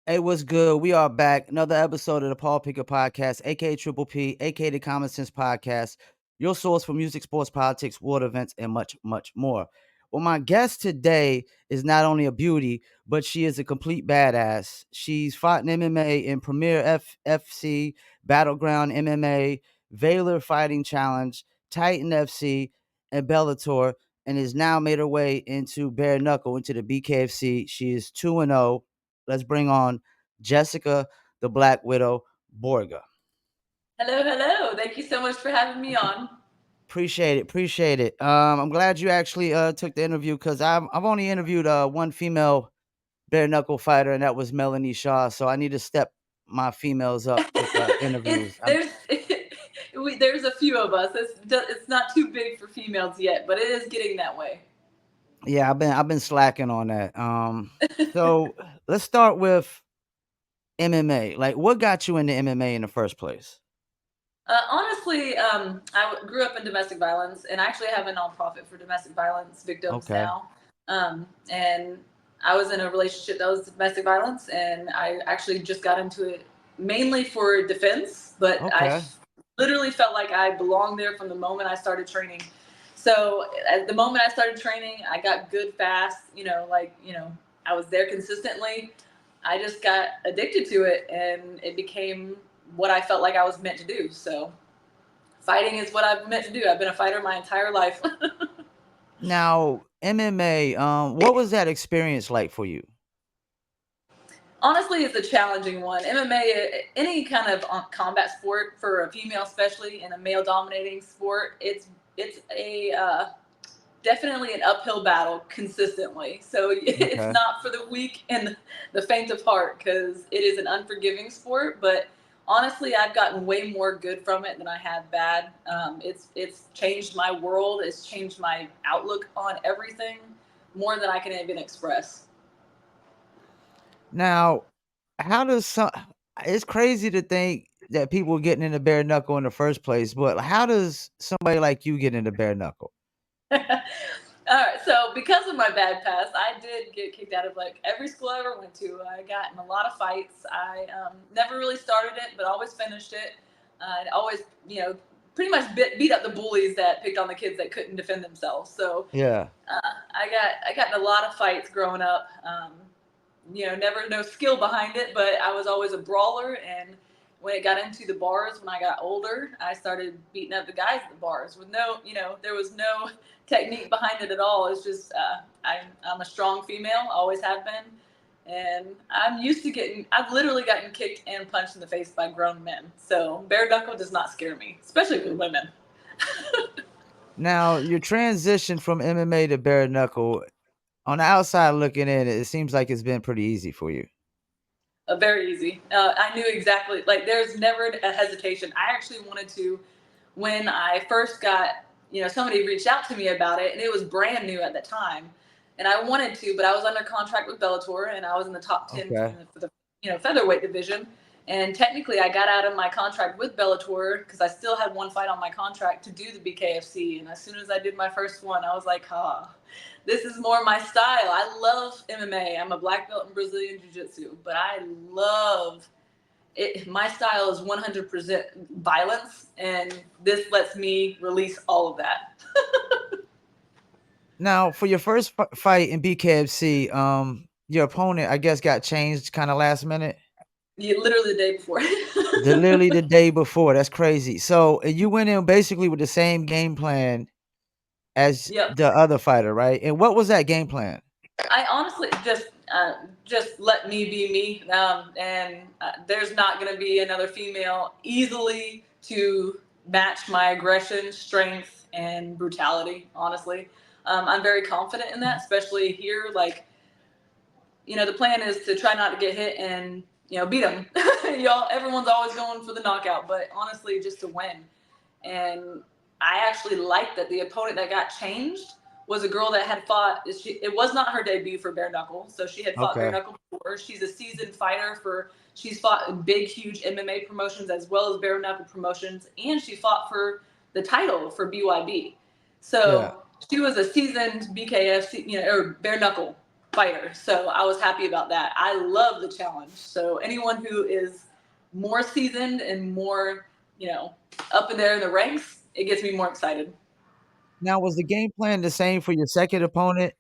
Hey, what's good? We are back. Another episode of the Paul Picker Podcast, aka Triple P, aka the Common Sense Podcast, your source for music, sports, politics, world events, and much, much more. Well, my guest today is not only a beauty, but she is a complete badass. She's fought in MMA in Premier FC, Battleground MMA, Valor Fighting Challenge, Titan FC, and Bellator, and has now made her way into bare knuckle into the BKFC. She is 2-0. Let's bring on Jessica, the Black Widow, Borga. Hello, hello. Thank you so much for having me on. Appreciate it. I'm glad you actually took the interview because I've only interviewed one female bare knuckle fighter, and that was Melanie Shaw. So I need to step my females up with it's interviews. there's there's a few of us. It's not too big for females yet, but it is getting that way. Yeah, I've been slacking on that. So let's start with MMA. Like, what got you into MMA in the first place? Honestly, grew up in domestic violence, and I actually have a nonprofit for domestic violence victims Okay, now. And I was in a relationship that was domestic violence, and I actually just got into it mainly for defense, but okay. literally felt like I belonged there from the moment I started training. So at the moment I started training, I got good fast. I was there consistently. I just got addicted to it, and it became what I felt like I was meant to do. So fighting is what I've meant to do. I've been a fighter my entire life. Now, MMA, what was that experience like for you? Honestly, it's a challenging one. MMA, any kind of combat sport for a female, especially in a male-dominating sport, it's a definitely an uphill battle consistently. So it's Okay. not for the weak and the faint of heart because it is an unforgiving sport. But honestly, I've gotten way more good from it than I have bad. It's changed my world. It's changed my outlook on everything more than I can even express. Now, how does some it's crazy to think that people were getting into bare knuckle in the first place, but how does somebody like you get into bare knuckle? All right, so because of my bad past, I did get kicked out of like every school I ever went to. I got in a lot of fights. I never really started it, but always finished it. And always, pretty much beat up the bullies that picked on the kids that couldn't defend themselves. So Yeah. I got in a lot of fights growing up. Never no skill behind it, but I was always a brawler. And when it got into the bars, when I got older, I started beating up the guys at the bars with there was no technique behind it at all. It's just I'm a strong female, always have been, and I'm used to getting. I've literally gotten kicked and punched in the face by grown men. So bare knuckle does not scare me, especially with women. Now, your transition from MMA to bare knuckle, on the outside looking in, it seems like it's been pretty easy for you. Very easy. I knew exactly. Like, there's never a hesitation. I actually wanted to, when I first got, somebody reached out to me about it, and it was brand new at the time, and I wanted to, but I was under contract with Bellator, and I was in the top 10 Okay. for the featherweight division. And technically, I got out of my contract with Bellator because I still had one fight on my contract to do the BKFC. And as soon as I did my first one, I was like, this is more my style. I love MMA. I'm a black belt in Brazilian Jiu Jitsu, but I love it. My style is 100% violence, and this lets me release all of that. Now, for your first fight in BKFC, your opponent, I guess, got changed kind of last minute. Literally the day before. Literally the day before. That's crazy. So you went in basically with the same game plan as Yep. the other fighter, right? And what was that game plan? I honestly just let me be me, and there's not going to be another female easily to match my aggression, strength, and brutality. Honestly, I'm very confident in that, especially here. Like, the plan is to try not to get hit and beat them. Everyone's always going for the knockout, but honestly, just to win. And I actually liked that the opponent that got changed was a girl that had fought. It was not her debut for bare knuckle, so she had fought bare Okay. knuckle before. She's a seasoned fighter for. She's fought in big, huge MMA promotions as well as bare knuckle promotions, and she fought for the title for BYB. Yeah. So she was a seasoned BKFC, or bare knuckle. fighter. So I was happy about that. I love the challenge. So anyone who is more seasoned and more, you know, up in there in the ranks, it gets me more excited. Now, was the game plan the same for your second opponent?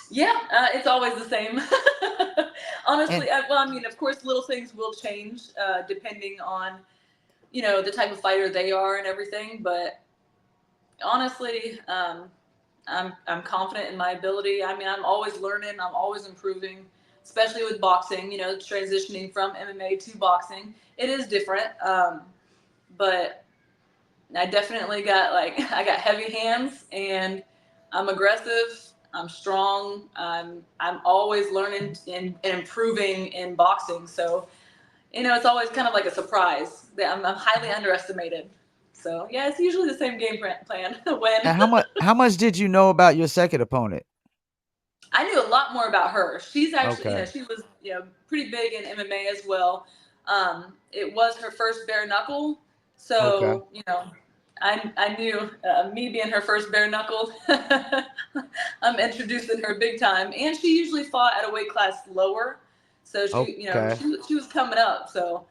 Yeah, it's always the same. And Honestly, well, I mean, of course, little things will change depending on the type of fighter they are and everything. But honestly, I'm confident in my ability. I mean, I'm always learning. I'm always improving, especially with boxing. Transitioning from MMA to boxing, it is different. But I definitely got I got heavy hands, and I'm aggressive. I'm strong. I'm always learning and improving in boxing. So it's always kind of like a surprise that I'm highly underestimated. So yeah, it's usually the same game plan. When and how much did you know about your second opponent? I knew a lot more about her. She's actually, Okay. she was, pretty big in MMA as well. It was her first bare knuckle, Okay. so I knew me being her first bare knuckle. I'm introducing her big time, and she usually fought at a weight class lower, so Okay. she was coming up. So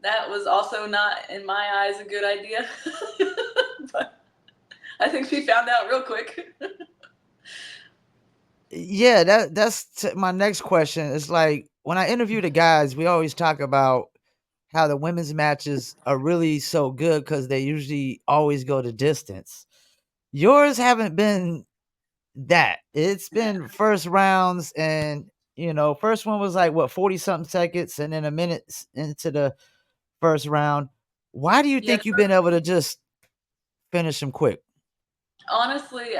that was also not, in my eyes, a good idea. But I think she found out real quick. Yeah, that's my next question. It's like when I interview the guys, we always talk about how the women's matches are really so good because they usually always go the distance. Yours haven't been that. It's been first rounds, and first one was like what 40 something seconds, and then a minute into the first round. Why do you Yeah, think you've been able to just finish them quick? honestly,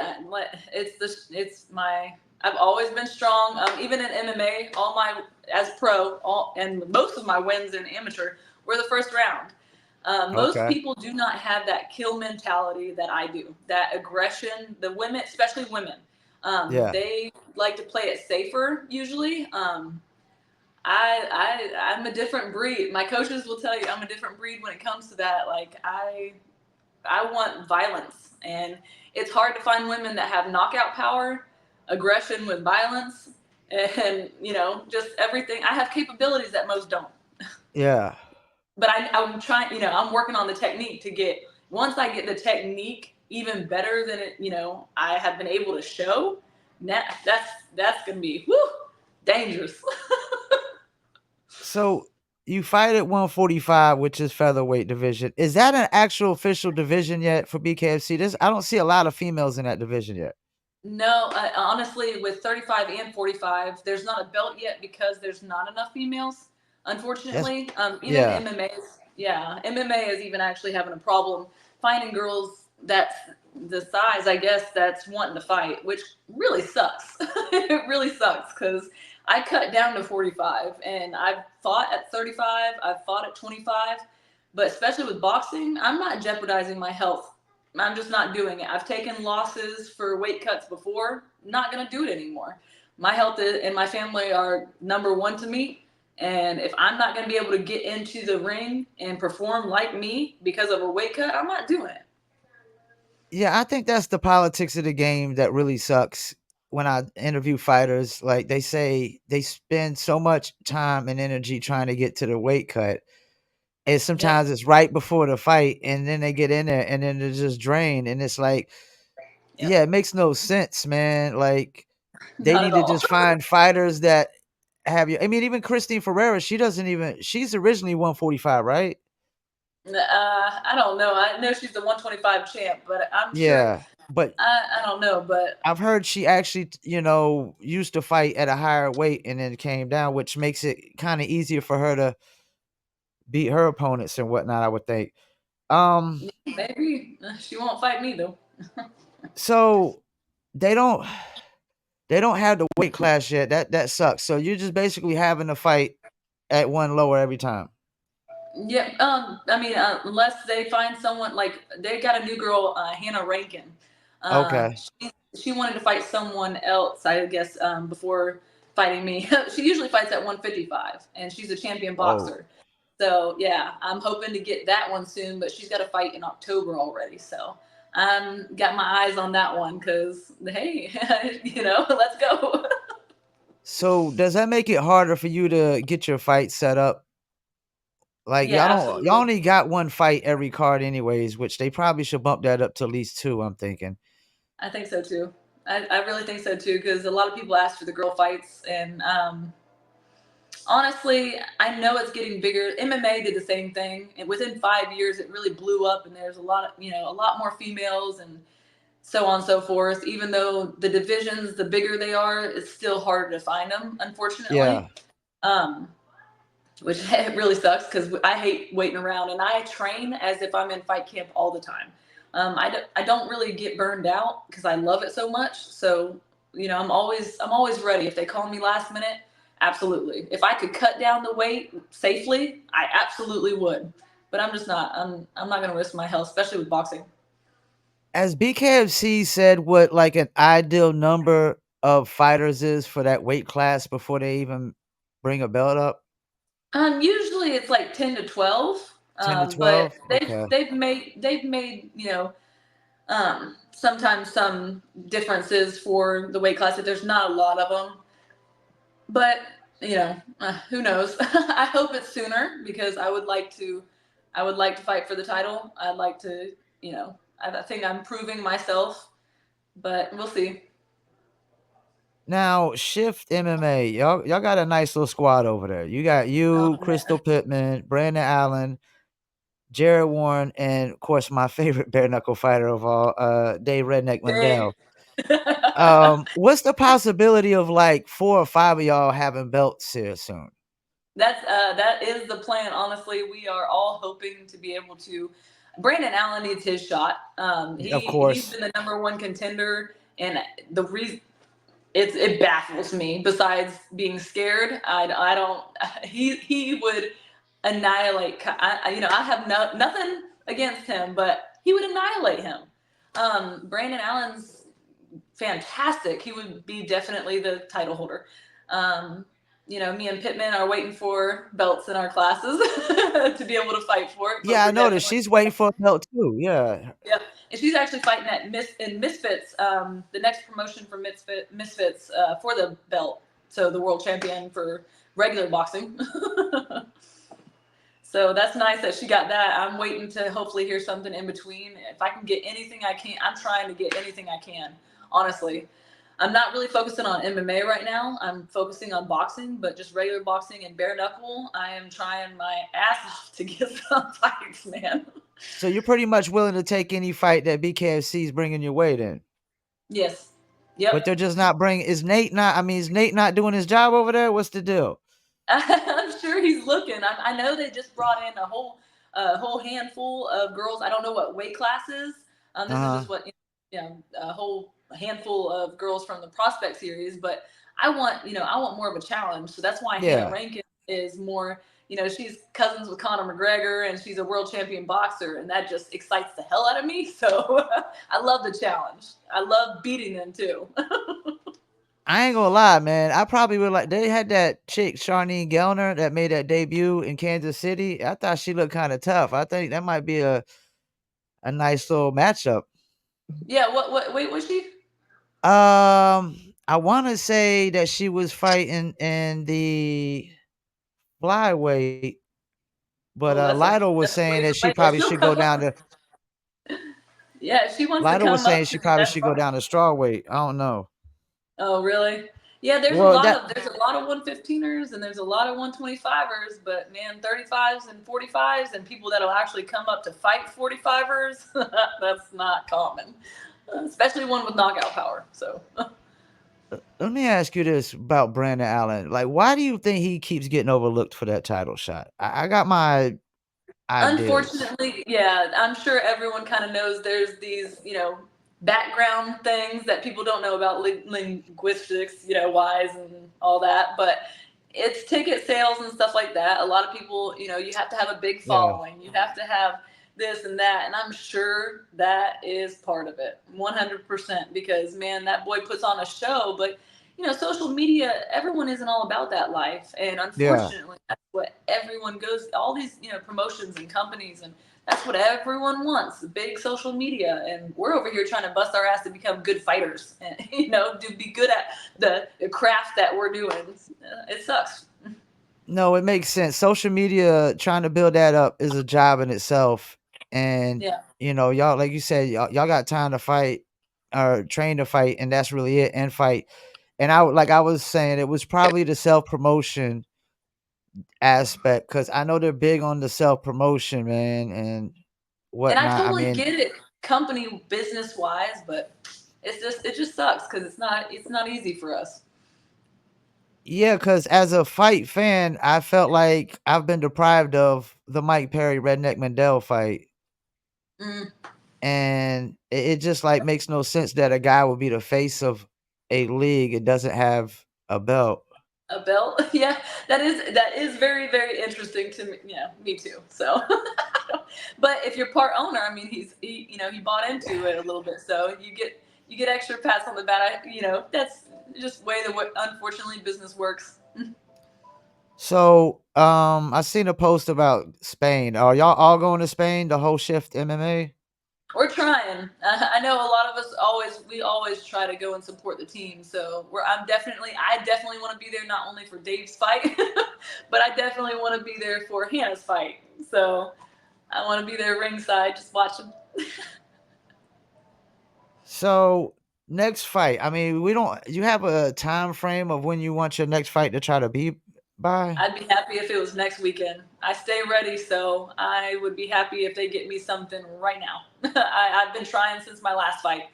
it's my. I've always been strong. Even in MMA, all my as pro, and most of my wins in amateur were the first round. Most Okay. people do not have that kill mentality that I do. That aggression. The women, especially women, Yeah. they like to play it safer usually. I'm a different breed. My coaches will tell you I'm a different breed when it comes to that. Like I want violence, and it's hard to find women that have knockout power, aggression with violence, and just everything. I have capabilities that most don't, Yeah. but I'm trying. I'm working on the technique to get. Once I get the technique even better than I have been able to show. That's gonna be dangerous. So you fight at 145, which is featherweight division. Is that an actual official division yet for BKFC? I don't see a lot of females in that division yet. No, honestly, with 35 and 45, there's not a belt yet because there's not enough females. That's Unfortunately, even yeah. MMA is, yeah, MMA is even actually having a problem finding girls that's the size, I guess, that's wanting to fight, which really sucks. It really sucks because I cut down to 45, and I've fought at 35, I've fought at 25, but especially with boxing, I'm not jeopardizing my health. I'm just not doing it. I've taken losses for weight cuts before. Not going to do it anymore. My health and my family are number one to me. And if I'm not going to be able to get into the ring and perform like me because of a weight cut, I'm not doing it. Yeah, I think that's the politics of the game that really sucks. When I interview fighters, like they say they spend so much time and energy trying to get to the weight cut. And Yep. sometimes it's right before the fight, and then they get in there and then they're just drained. And it's like, Yep. yeah, it makes no sense, man. Like they Not need at to all. just find fighters that have you. I mean, even Christine Ferreira, she's originally 145, right? I don't know. I know she's the 125 champ, but I'm sure. Yeah. But I don't know, but I've heard she actually, used to fight at a higher weight and then came down, which makes it kind of easier for her to beat her opponents and whatnot, I would think. Um, maybe she won't fight me though. so they don't they don't have the weight class yet. That sucks. So you're just basically having to fight at one lower every time. Yeah, I mean, unless they find someone like they got a new girl, Hannah Rankin. Okay. She wanted to fight someone else, I guess, before fighting me. She usually fights at 155, and she's a champion Oh. boxer. So yeah, I'm hoping to get that one soon, but she's got to fight in October already. So got my eyes on that one because hey, let's go. So does that make it harder for you to get your fight set up? Like Yeah, y'all absolutely. only got one fight every card anyways, which they probably should bump that up to at least two, I'm thinking. I think so too. I really think so too because a lot of people ask for the girl fights, and honestly, I know it's getting bigger. MMA did the same thing, and within 5 years, it really blew up, and there's a lot more females, and so on and so forth. Even though the divisions, the bigger they are, it's still harder to find them, unfortunately. Yeah. Um, which it really sucks because I hate waiting around, and I train as if I'm in fight camp all the time. I don't really get burned out because I love it so much. So I'm always ready if they call me last minute. Absolutely. If I could cut down the weight safely, I absolutely would. But I'm just not. I'm not going to risk my health, especially with boxing. As BKFC said what like an ideal number of fighters is for that weight class before they even bring a belt up? Usually it's like 10 to 12, 10 to but 12? they've Okay. they've made they've made sometimes some differences for the weight class if there's not a lot of them. But who knows? I hope it's sooner because I would like to fight for the title. I'd like to, I think I'm proving myself, but we'll see. Now, Shift MMA, y'all got a nice little squad over there. You got Oh you, man, Crystal Pittman, Brandon Allen, Jared Warren, and of course my favorite bare knuckle fighter of all, Dave Redneck dang. Lindell. What's the possibility of like 4 or 5 of y'all having belts here soon? That is the plan. Honestly, we are all hoping to be able to. Brandon Allen needs his shot. Of He's course. been the number one contender, and the reason it baffles me. Besides being scared, I don't. He would annihilate. I have nothing against him, but he would annihilate him. Brandon Allen's fantastic. He would be definitely the title holder. Um, me and Pittman are waiting for belts in our classes to be able to fight for it, but Yeah, I we're noticed definitely she's waiting for a belt too. Yeah. yeah. And she's actually fighting at Misfits, the next promotion for Misfits for the belt, so the world champion for regular boxing. So that's nice that she got that. I'm waiting to hopefully hear something in between. If I can get anything I can, I'm trying to get anything I can. Honestly, I'm not really focusing on MMA right now. I'm focusing on boxing, but just regular boxing and bare knuckle. I am trying my ass off to get some fights, man. So you're pretty much willing to take any fight that BKFC is bringing your way then. Yes. But they're Yep. just not bringing is Nate not doing his job over there? What's the deal? I'm sure he's looking. I know they just brought in a whole handful of girls. I don't know what weight classes. This is Uh-huh. just what a whole handful of girls from the prospect series. But I want more of a challenge. So that's why Hannah Yeah. Rankin is more. She's cousins with Conor McGregor, and she's a world champion boxer, and that just excites the hell out of me. So I love the challenge. I love beating them too. I ain't gonna lie, man. I probably would like they had that chick, Charnene Gellner, that made that debut in Kansas City. I thought she looked kind of tough. I think that might be a nice little matchup. Yeah. What weight was she? I want to say that she was fighting in the flyweight, but Oh, Lido was that's a saying ways that she away, but probably she'll should go come down up. to Yeah, if she wants to Lido was come saying up she to me, probably that's should go fine. down to strawweight. I don't know. Oh, really? Yeah, there's a Well, lot that of there's a lot of 115ers and there's a lot of 125ers, but man, 35s and 45s and people that'll actually come up to fight 45ers, that's not common, especially one with knockout power. So, let me ask you this about Brandon Allen. Like, why do you think he keeps getting overlooked for that title shot? I got my ideas. unfortunately, yeah, I'm sure everyone kind of knows there's these, background things that people don't know about linguistics, wise and all that, but it's ticket sales and stuff like that. A lot of people, you have to have a big Yeah, following. You have to have this and that, and I'm sure that is part of it, 100%. Because man, that boy puts on a show, but social media, everyone isn't all about that life, and yeah, unfortunately, that's what everyone goes. All these, promotions and companies, and That's what everyone wants, big social media, and we're over here trying to bust our ass to become good fighters, and to be good at the craft that we're doing. It sucks. No, it makes sense. Social media, trying to build that up is a job in itself. And, Yeah. y'all, like you said, y'all got time to fight or train to fight, and that's really it, and fight. And like I was saying, it was probably the self promotion aspect, because I know they're big on the self promotion, man, and And I whatnot. I totally mean, get it, company business wise, but it just sucks because it's not easy for us. yeah, because as a fight fan, I felt like I've been deprived of the Mike Perry Redneck Mandel fight. Mm, And it just like makes no sense that a guy would be the face of a league and doesn't have a belt. a belt, yeah, that is very very interesting to me. Yeah, me too. So, but if you're part owner, I mean, he bought into it a little bit, so you get extra pats on the back. That's just way the unfortunately business works. So, I seen a post about Spain. Are y'all all going to Spain? The whole shift MMA? We're trying. I know a lot of us we always try to go and support the team. So I definitely want to be there not only for Dave's fight, but I definitely want to be there for Hannah's fight. So I want to be there ringside, just watching. So next fight. I mean, we don't. You have a time frame of when you want your next fight to try to be by? I'd be happy if it was next weekend. I stay ready, so I would be happy if they get me something right now. I've been trying since my last fight.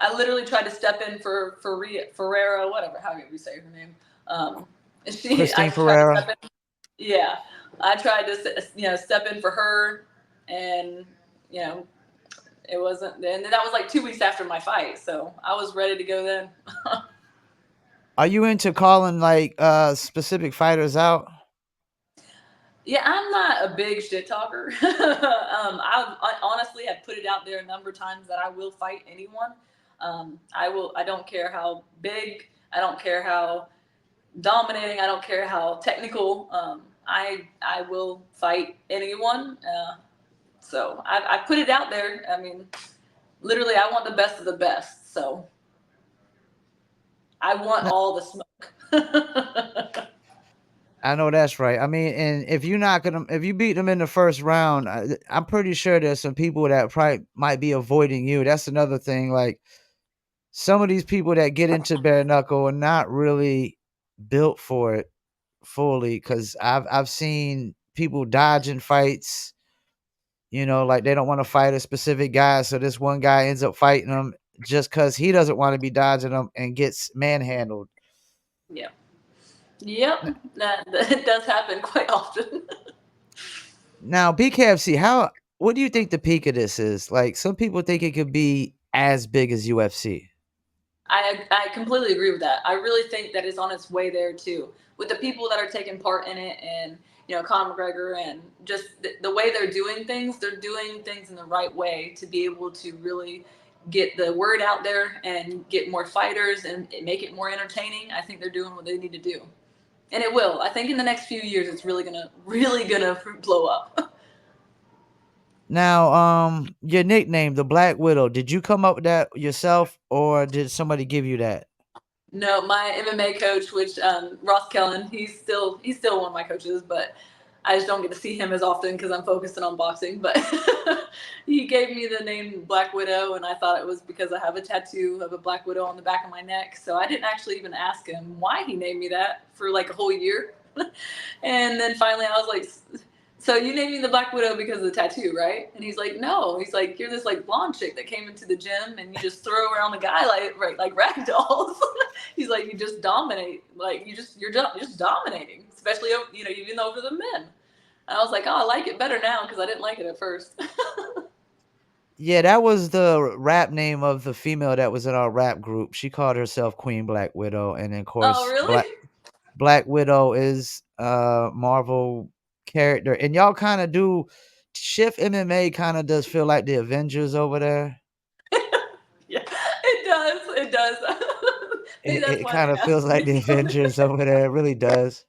I literally tried to step in for Ferrera, whatever, how you say her name. Um, I Christine tried to Pereira. step in. Yeah, I tried to step in for her, and you know it wasn't. And that was like 2 weeks after my fight, so I was ready to go then. Are you into calling like specific fighters out? Yeah, I'm not a big shit talker. I honestly have put it out there a number of times that I will fight anyone. I will. I don't care how big. I don't care how dominating. I don't care how technical. I will fight anyone. So I put it out there. I mean, literally, I want the best of the best. So I want all the smoke. I know that's right. I mean, and if you beat them in the first round, I'm pretty sure there's some people that probably might be avoiding you. That's another thing. Like some of these people that get into bare knuckle are not really built for it fully. Because I've seen people dodging fights. Like they don't want to fight a specific guy, so this one guy ends up fighting them just because he doesn't want to be dodging them and gets manhandled. Yeah. Yep. That does happen quite often. Now, BKFC, what do you think the peak of this is? Like, some people think it could be as big as UFC. I completely agree with that. I really think that it's on its way there too, with the people that are taking part in it, and Conor McGregor, and just the way they're doing things. They're doing things in the right way to be able to really get the word out there and get more fighters and make it more entertaining. I think they're doing what they need to do, and it will. I think in the next few years, it's really gonna blow up. Now, your nickname, the Black Widow, did you come up with that yourself or did somebody give you that? No, my MMA coach, which Ross Kellen, he's still one of my coaches, but I just don't get to see him as often because I'm focusing on boxing. But he gave me the name Black Widow, and I thought it was because I have a tattoo of a Black Widow on the back of my neck. So I didn't actually even ask him why he named me that for like a whole year. And then finally, I was like, "So you named me the Black Widow because of the tattoo, right?" And he's like, "No." He's like, "You're this like blonde chick that came into the gym and you just throw around the guy like rag dolls." He's like, "You just dominate, like you're just dominating, especially even over the men." And I was like, "Oh, I like it better now because I didn't like it at first." Yeah, that was the rap name of the female that was in our rap group. She called herself Queen Black Widow, and then, of Oh, course, really? Black Widow is a Marvel character. And y'all kind of do Shift MMA kind of does feel like the Avengers over there. Yeah, it does. It does. Maybe It, that's it why kind they of feels asked like me. the Avengers over there. It really does.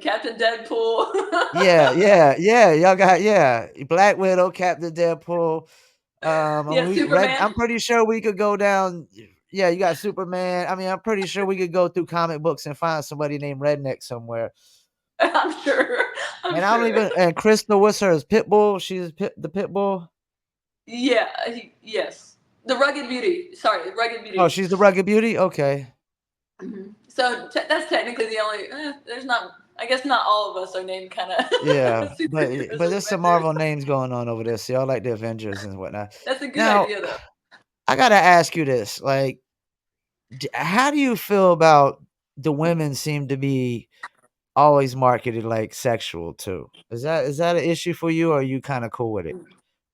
Captain Deadpool. Yeah, yeah, yeah. Y'all got Black Widow, Captain Deadpool. Yeah, Red. Superman. I'm pretty sure we could go down. Yeah, you got Superman. I mean, I'm pretty sure we could go through comic books and find somebody named Redneck somewhere. I'm sure. I'm And I don't sure. even. And Crystal, what's hers? Pitbull. She's the Pitbull. Yeah. Yes. The Rugged Beauty. Sorry, Rugged Oh, Beauty. she's the Rugged Beauty. Okay. So that's technically the only. There's not. I guess not all of us are named kind of Yeah, superheroes but or there's some Avengers. Marvel names going on over there. So y'all like the Avengers and whatnot. That's a good Now, idea, though. I gotta ask you this: like, how do you feel about the women seem to be always marketed like sexual too? Is that an issue for you, or are you kind of cool with it?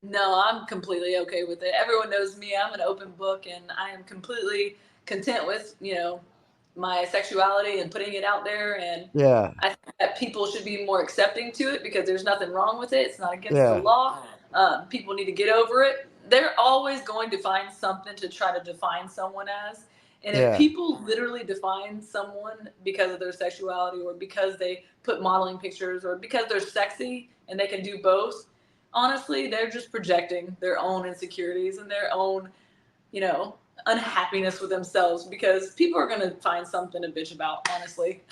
No, I'm completely okay with it. Everyone knows me. I'm an open book, and I am completely content with my sexuality and putting it out there. And Yeah, I think that people should be more accepting to it because there's nothing wrong with it. It's not against the yeah, law. People need to get over it. They're always going to find something to try to define someone as. And if yeah, people literally define someone because of their sexuality or because they put modeling pictures or because they're sexy and they can do both, honestly, they're just projecting their own insecurities and their own, you know, unhappiness with themselves because people are going to find something to bitch about, honestly.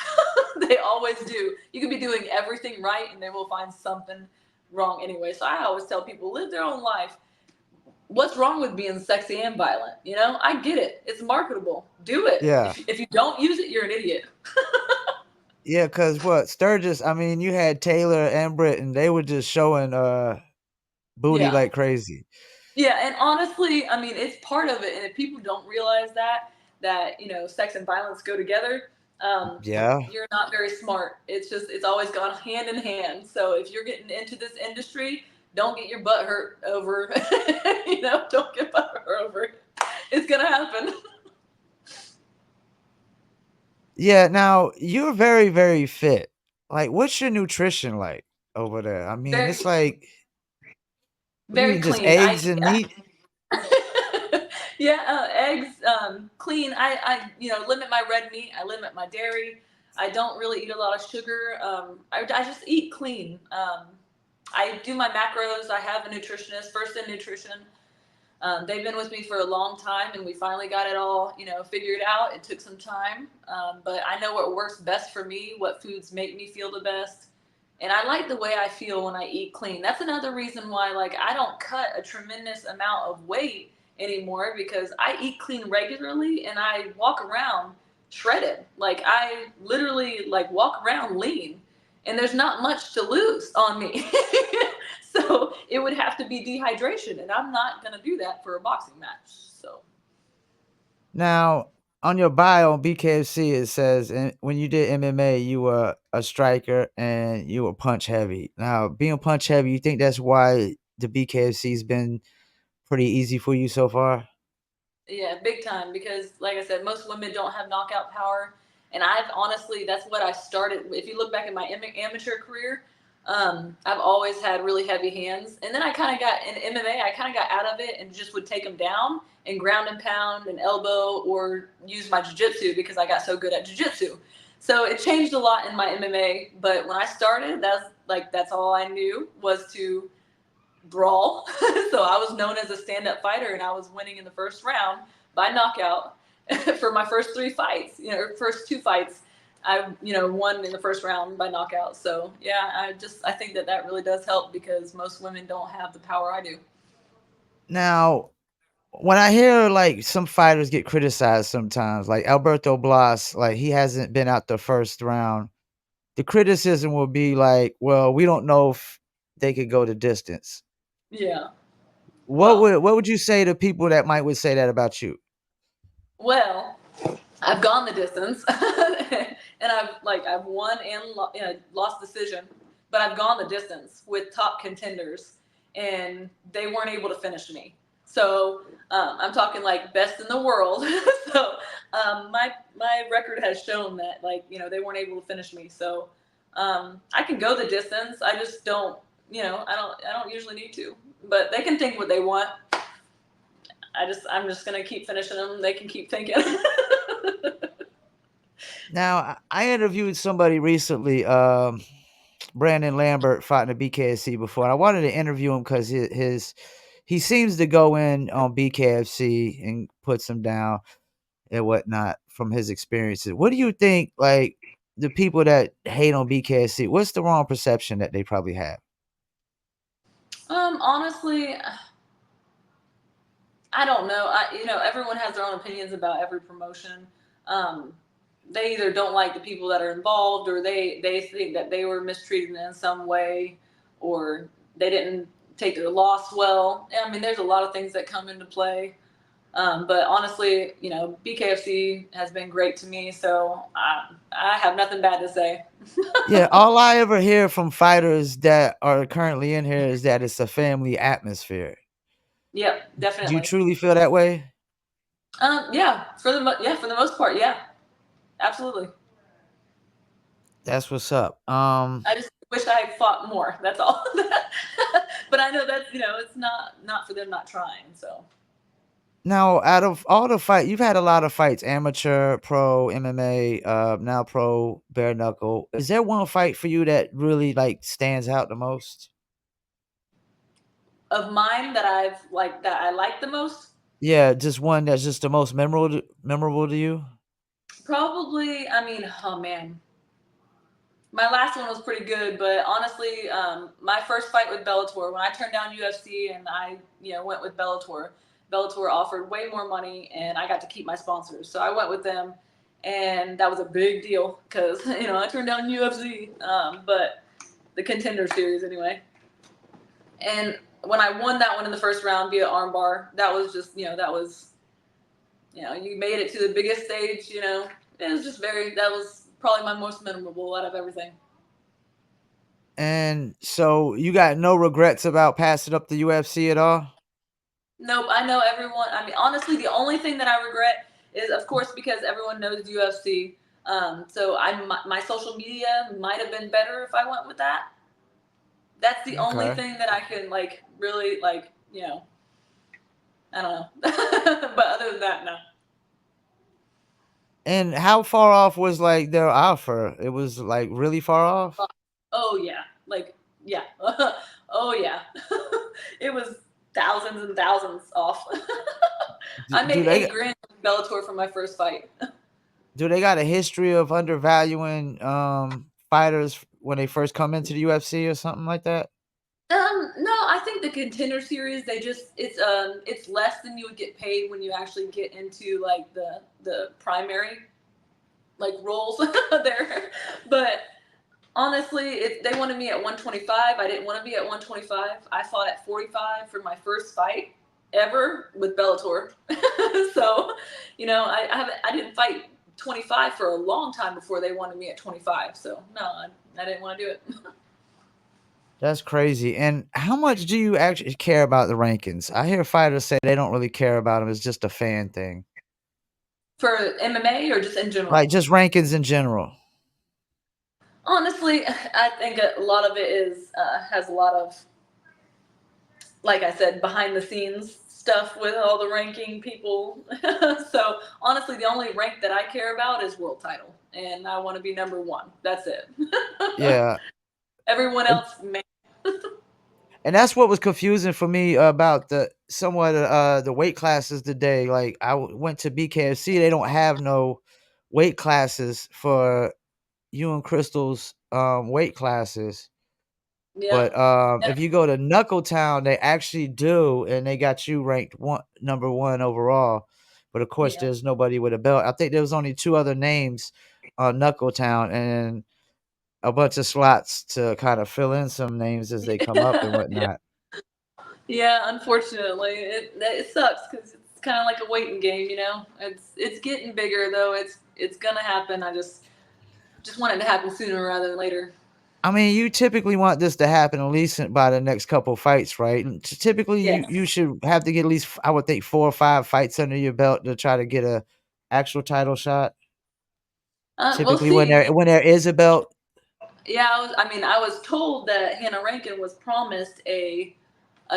They always do. You could be doing everything right and they will find something wrong anyway. So I always tell people live their own life. What's wrong with being sexy and violent? I get it. It's marketable. Do it. yeah, If you don't use it, you're an idiot. yeah. Cause what Sturgis? I mean, you had Taylor and Britton. They were just showing booty Yeah. like crazy. Yeah, and honestly, I mean, it's part of it. And if people don't realize that sex and violence go together, um, Yeah, you're not very smart. It's always gone hand in hand. So if you're getting into this industry, don't get your butt hurt over, don't get butt hurt over it. It's gonna happen. yeah. Now you're very, very fit. Like, what's your nutrition like over there? I mean, Very, it's like, what do you very eat? Just clean. eggs and meat? Yeah, eggs, clean. I limit my red meat. I limit my dairy. I don't really eat a lot of sugar. I just eat clean. I do my macros. I have a nutritionist, First in Nutrition. They've been with me for a long time, and we finally got it all, figured out. It took some time, but I know what works best for me, what foods make me feel the best, and I like the way I feel when I eat clean. That's another reason why, like, I don't cut a tremendous amount of weight anymore because I eat clean regularly and I walk around shredded. Like I literally like walk around lean, and there's not much to lose on me. So it would have to be dehydration, and I'm not gonna do that for a boxing match. So Now, on your bio on BKFC, it says when you did MMA, you were a striker and you were punch heavy. Now, being punch heavy, you think that's why the BKFC's been pretty easy for you so far? yeah, big time. Because, like I said, most women don't have knockout power, and I've honestly, that's what I started. If you look back at my amateur career, I've always had really heavy hands, and then I kind of got in MMA. I kind of got out of it and just would take them down and ground and pound and elbow or use my jiu-jitsu because I got so good at jiu-jitsu. So it changed a lot in my MMA. But when I started, that's all I knew was to brawl. So I was known as a stand-up fighter, and I was winning in the first round by knockout for my first three fights. First two fights, I won in the first round by knockout. So yeah, I think that really does help because most women don't have the power I do. Now, when I hear like some fighters get criticized sometimes, like Alberto Blas, like he hasn't been out the first round, the criticism will be like, well, we don't know if they could go the distance. Yeah. What Well, would you say to people that might would say that about you? well, I've gone the distance, and I've won and lost decision, but I've gone the distance with top contenders, and they weren't able to finish me. So I'm talking like best in the world. So my record has shown that they weren't able to finish me. So I can go the distance. I just don't. I don't usually need to, but they can think what they want. I'm just gonna keep finishing them. They can keep thinking. Now, I interviewed somebody recently. Brandon Lambert fought in the BKFC before, and I wanted to interview him because he seems to go in on BKFC and puts him down and whatnot from his experiences. What do you think? Like the people that hate on BKFC, what's the wrong perception that they probably have? Honestly, I don't know. Everyone has their own opinions about every promotion. Um, they either don't like the people that are involved, or they think that they were mistreated in some way, or they didn't take their loss well. I mean, there's a lot of things that come into play. But honestly, BKFC has been great to me, so I have nothing bad to say. Yeah, all I ever hear from fighters that are currently in here is that it's a family atmosphere. Yep, Do you definitely. truly feel that way? Yeah, for the most part, yeah, absolutely. That's what's up. I just wish I had fought more. That's all. But I know that's it's not for them not trying. So Now, out of all the fight, you've had a lot of fights, amateur, pro, MMA, now pro, bare knuckle. Is there one fight for you that really like stands out the most? of mine that I like the most, Yeah, just one that's just the most memorable to you. probably. I mean, oh man, my last one was pretty good, but honestly, my first fight with Bellator, when I turned down UFC and I went with Bellator, Bellator offered way more money and I got to keep my sponsors, so I went with them, and that was a big deal because I turned down UFC, but the Contender Series anyway. And when I won that one in the first round via armbar, that was just that was you made it to the biggest stage. It was just that was probably my most memorable out of everything. And so you got no regrets about passing up the UFC at all? Nope, I know everyone. I mean, honestly, the only thing that I regret is, of course, because everyone knows UFC. So my social media might have been better if I went with that. That's the only Okay. thing that I can really I don't know. But other than that, no. And how far off was like their offer? It was like really far off? Oh yeah, yeah. Oh yeah. It was thousands and thousands off. I Do made they 8 grand with Bellator for my first fight. do they got a history of undervaluing fighters when they first come into the UFC or something like that? No, I think the Contender Series, it's less than you would get paid when you actually get into like the primary roles there. But honestly, if they wanted me at 125, I didn't want to be at 125. I fought at 45 for my first fight ever with Bellator. So, I didn't fight 25 for a long time before they wanted me at 25. So no, I didn't want to do it. That's crazy. And how much do you actually care about the rankings? I hear fighters say they don't really care about them. It's just a fan thing. For MMA or just in Like general? just rankings in general. Honestly, I think a lot of it is has a lot of, like I said, behind the scenes stuff with all the ranking people. So honestly, the only rank that I care about is world title, and I want to be number one. That's it. Yeah. Everyone And else, man. that's what was confusing for me about the somewhat the weight classes today. Like went to BKFC, they don't have no weight classes for you and Crystal's weight classes. Yep. But if you go to Knuckle Town, they actually do, and they got you ranked number one overall. But of course, Yeah. there's nobody with a belt. I think there was only two other names on Knuckle Town, and a bunch of slots to kind of fill in some names as they come up and Yeah. whatnot. Yeah. Unfortunately, it sucks because it's kind of like a waiting game. It's getting bigger though. It's gonna happen. I just want it to happen sooner rather than later. I mean, you typically want this to happen at least by the next couple fights, right? And typically, you Yes. should have to get at least, I would think, 4 or 5 fights under your belt to try to get a actual title shot. We'll Typically, when see. there is a belt. Yeah, I was told that Hannah Rankin was promised a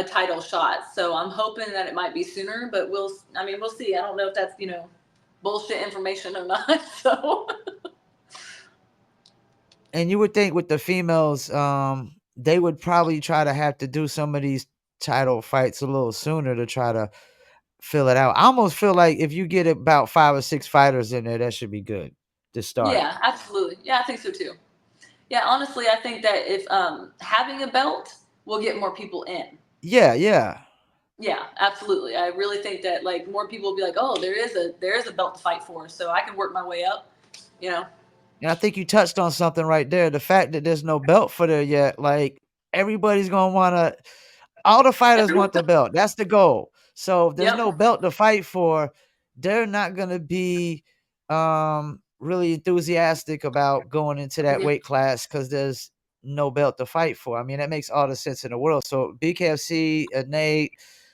title shot, so I'm hoping that it might be sooner. But we'll see. I don't know if that's bullshit information or not. So And you would think with the females, they would probably try to have to do some of these title fights a little sooner to try to fill it out. I almost feel like if you get about 5 or 6 fighters in there, that should be good to start. Yeah, absolutely. Yeah, I think so too. Yeah, honestly, I think that if having a belt will get more people in. Yeah, yeah. Yeah, absolutely. I really think that like more people will be like, oh, there is a belt to fight for, so I can work my way up. You know. And I think you touched on something right there. The fact that there's no belt for there yet, like everybody's gonna wanna all the fighters Everyone. want the belt. That's the goal. So if there's Yep. no belt to fight for, they're not gonna be really enthusiastic about going into that Yeah. weight class because there's no belt to fight for. I mean, that makes all the sense in the world. So BKFC, Nate,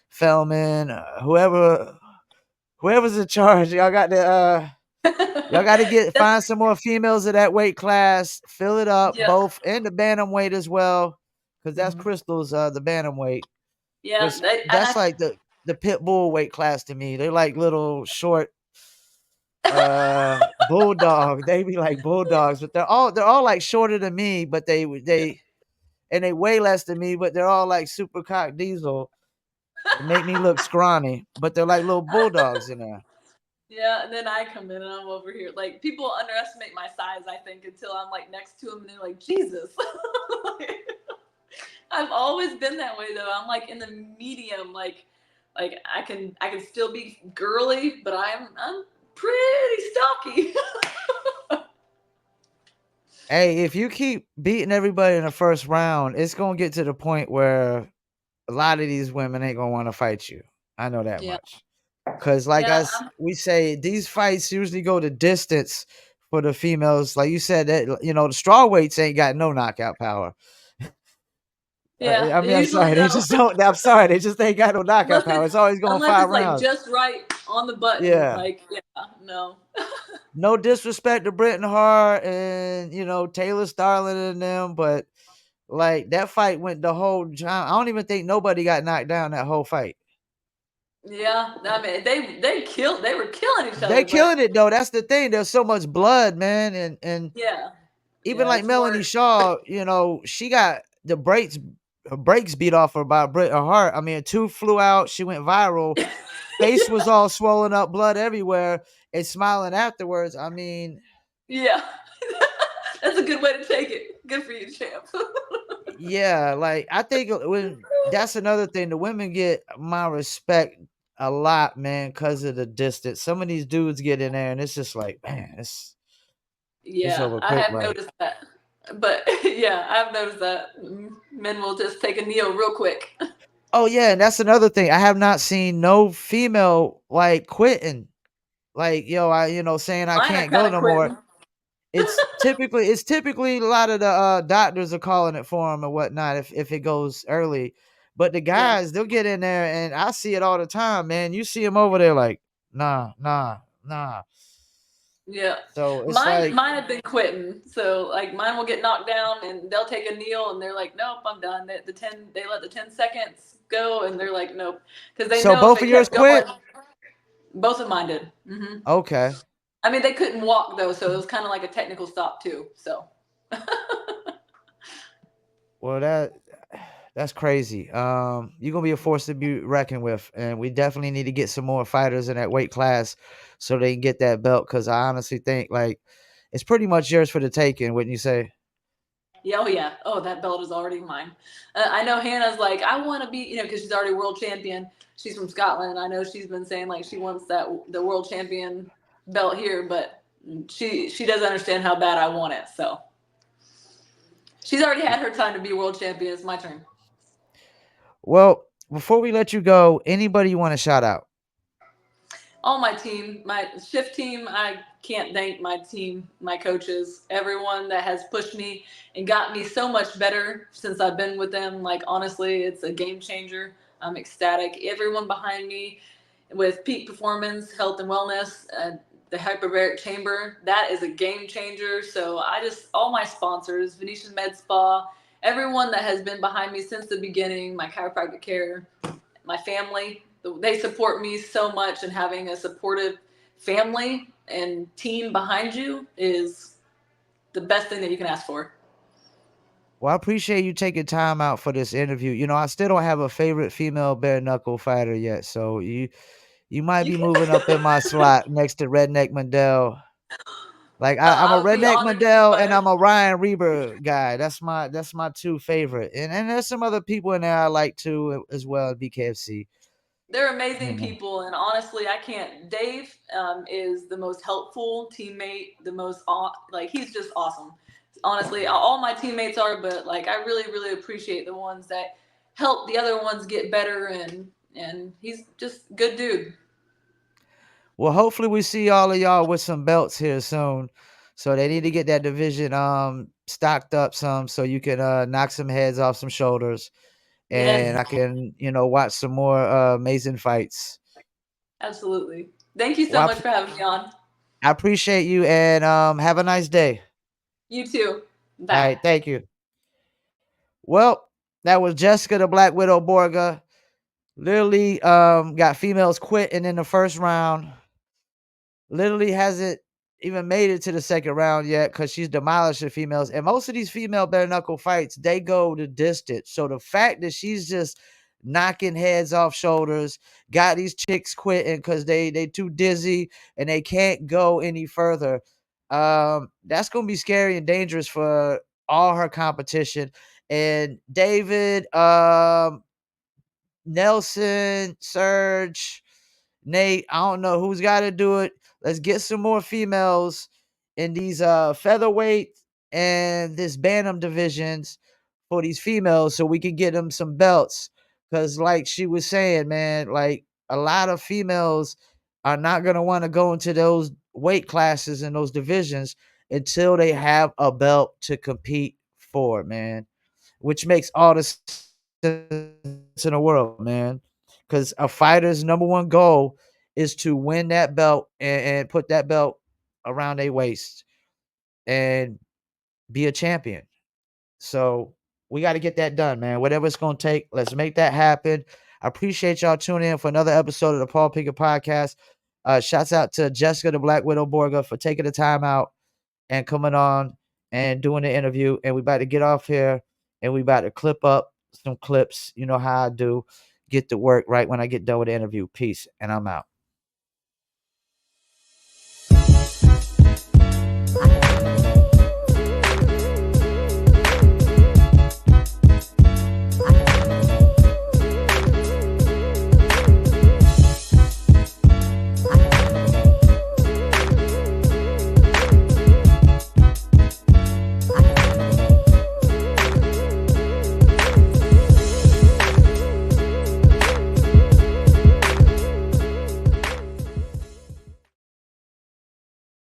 Feldman, whoever's in charge, y'all got to get That's, find some more females of that weight class, fill it up, yeah. both and the bantamweight as well, because that's Hmm. Crystal's the bantamweight, Yeah. which And that's like the pit bull weight class to me. They're like little short bulldog. They be like bulldogs, but they're all like shorter than me, but yeah. they and they weigh less than me, but they're all like super cock diesel. They make me look scrawny, but they're like little bulldogs in there. Yeah, and then I come in and I'm over here. Like people underestimate my size, I think, until I'm like next to them and they're like, Jesus. I've always been that way though. I'm like in the medium, like I can still be girly, but I'm pretty stocky. Hey, if you keep beating everybody in the first round, it's gonna get to the point where a lot of these women ain't gonna want to fight you. I know that Yeah. much. Cause like Yeah. we say, these fights usually go the distance for the females. Like you said, that the straw weights ain't got no knockout power. Yeah. I mean, They I'm usually sorry, they don't. just don't. I'm sorry, they just ain't got no knockout unless power. it's It's always going unless five it's like rounds. just right on the button. Yeah. Like, yeah, no. No disrespect to Britton Hart and Taylor Starling and them, but like that fight went the whole time. I don't even think nobody got knocked down that whole fight. Yeah. I mean they were killing each They other, but killing it though. That's the thing. There's so much blood, man, and yeah. even Yeah, like it's Melanie more. Shaw, she got the brakes beat off her by Britton Hart. I mean, a tooth flew out. She went viral. Face was all swollen up, blood everywhere, and smiling afterwards. I mean, Yeah. That's a good way to take it. Good for you, champ. yeah, like I think when that's another thing, the women get my respect a lot, man, because of the distance. Some of these dudes get in there, and it's just like, man, it's Yeah, over I quick. have Like, noticed that. But yeah, I've noticed that men will just take a kneel real quick. oh yeah, and that's another thing. I have not seen no female like quitting, like I saying I Mine are can't kind go of no more. quitting. It's typically a lot of the doctors are calling it for them and whatnot if it goes early, but the Yeah, guys they'll get in there and I see it all the time, man. You see them over there like nah, nah, nah. yeah. So it's Mine, like mine have been quitting. So like mine will get knocked down, and they'll take a kneel, and they're like, "Nope, I'm done." They let the 10 seconds go, and they're like, "Nope," because they so know if both it of yours kept going, quit. both of mine did. Hmm. Okay, I mean, they couldn't walk though, so it was kind of like a technical stop too. So well that's crazy. You're gonna be a force to be reckoned with, and we definitely need to get some more fighters in that weight class so they can get that belt. Because I honestly think like it's pretty much yours for the taking, wouldn't you say? yeah, oh yeah. Oh, that belt is already mine. I know Hannah's like, I want to be, because she's already world champion. She's from Scotland. I know she's been saying like she wants the world champion belt here, but she doesn't understand how bad I want it. So she's already had her time to be world champion. It's my turn. Well, before we let you go, anybody you want to shout out? All my team, my shift team, I can't thank my team, my coaches, everyone that has pushed me and got me so much better since I've been with them. Like, honestly, it's a game changer. I'm ecstatic. Everyone behind me with peak performance, health and wellness, the hyperbaric chamber, that is a game changer. So all my sponsors, Venetian Med Spa, everyone that has been behind me since the beginning, my chiropractic care, my family, they support me so much, and having a supportive family and team behind you is the best thing that you can ask for. Well, I appreciate you taking time out for this interview. I still don't have a favorite female bare knuckle fighter yet, so you might You be can, moving up in my slot next to Redneck Mandel. Like I'm I a would be Redneck honored if you Mandel fight and her. I'm a Ryan Reber guy. That's my two favorite. And there's some other people in there I like too as well at BKFC. They're You amazing know. people, and honestly, I can't. Dave is the most helpful teammate, the most like he's just awesome. Honestly, all my teammates are, but like I really, really appreciate the ones that help the other ones get better, and he's just good dude. Well, hopefully we see all of y'all with some belts here soon. So they need to get that division stocked up some so you can knock some heads off some shoulders and Yes, I can, watch some more amazing fights. absolutely. Thank you so Well, much for having me on. I appreciate you and have a nice day. You too. All Bye. right, thank you. Well, that was Jessica the Black Widow Borga. Literally got females quitting in the first round. Literally hasn't even made it to the second round yet because she's demolished the females. And most of these female bare knuckle fights, they go the distance. So the fact that she's just knocking heads off shoulders, got these chicks quitting because they too dizzy and they can't go any further. That's gonna be scary and dangerous for all her competition. And David, Nelson, Serge, Nate, I don't know who's got to do it. Let's get some more females in these featherweight and this bantam divisions for these females so we can get them some belts. Cause like she was saying, man, like a lot of females are not gonna want to go into those weight classes and those divisions until they have a belt to compete for, man. Which makes all the sense in the world, man. Because a fighter's number one goal is to win that belt and put that belt around their waist and be a champion. So we got to get that done, man. Whatever it's going to take, let's make that happen. I appreciate y'all tuning in for another episode of the Paul Pickett Podcast. Shouts out to Jessica the Black Widow Borga for taking the time out and coming on and doing the interview. And we about to get off here and we about to clip up some clips. You know how I do. Get to work right when I get done with the interview. Peace. And I'm out.